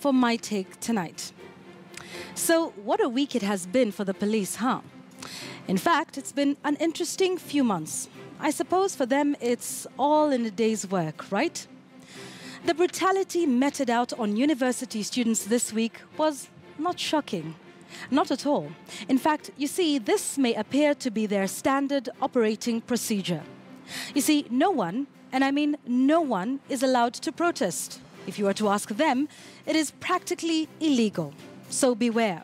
for my take tonight. So, what a week it has been for the police, huh? In fact, it's been an interesting few months. I suppose for them it's all in a day's work, right? The brutality meted out on university students this week was not shocking. Not at all. In fact, you see, this may appear to be their standard operating procedure. You see, no one, and I mean no one, is allowed to protest. If you were to ask them, it is practically illegal. So beware.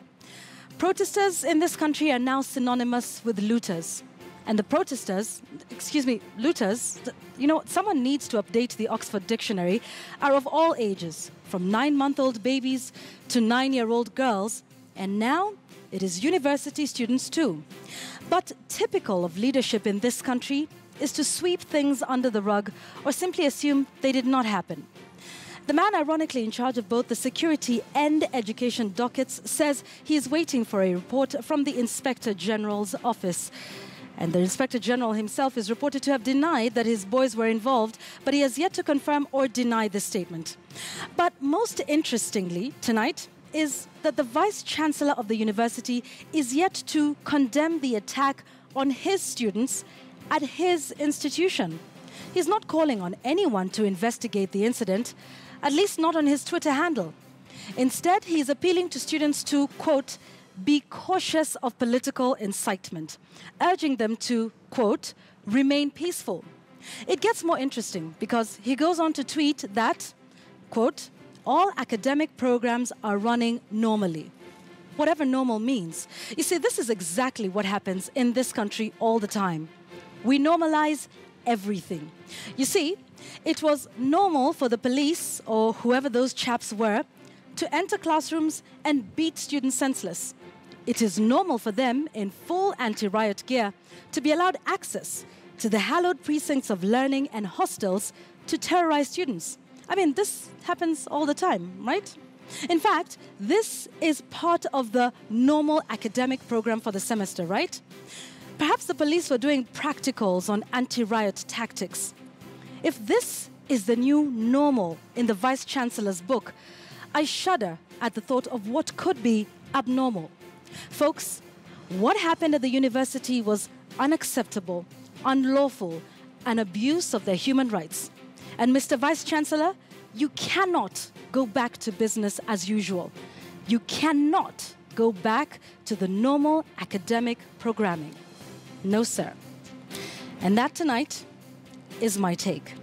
Protesters in this country are now synonymous with looters. And the protesters, looters, someone needs to update the Oxford Dictionary, are of all ages, from 9-month-old babies to 9-year-old girls, and now it is university students too. But typical of leadership in this country is to sweep things under the rug or simply assume they did not happen. The man ironically in charge of both the security and education dockets says he is waiting for a report from the Inspector General's office. And the Inspector General himself is reported to have denied that his boys were involved, but he has yet to confirm or deny this statement. But most interestingly tonight is that the Vice-Chancellor of the university is yet to condemn the attack on his students at his institution. He's not calling on anyone to investigate the incident, at least not on his Twitter handle. Instead, he is appealing to students to, quote, be cautious of political incitement, urging them to, quote, remain peaceful. It gets more interesting because he goes on to tweet that, quote, all academic programs are running normally. Whatever normal means. You see, this is exactly what happens in this country all the time. We normalize everything. You see, it was normal for the police, or whoever those chaps were, to enter classrooms and beat students senseless. It is normal for them, in full anti-riot gear, to be allowed access to the hallowed precincts of learning and hostels to terrorize students. I mean, this happens all the time, right? In fact, this is part of the normal academic program for the semester, right? Perhaps the police were doing practicals on anti-riot tactics. If this is the new normal in the Vice-Chancellor's book, I shudder at the thought of what could be abnormal. Folks, what happened at the university was unacceptable, unlawful, an abuse of their human rights. And Mr. Vice-Chancellor, you cannot go back to business as usual. You cannot go back to the normal academic programming. No, sir. And that tonight is my take.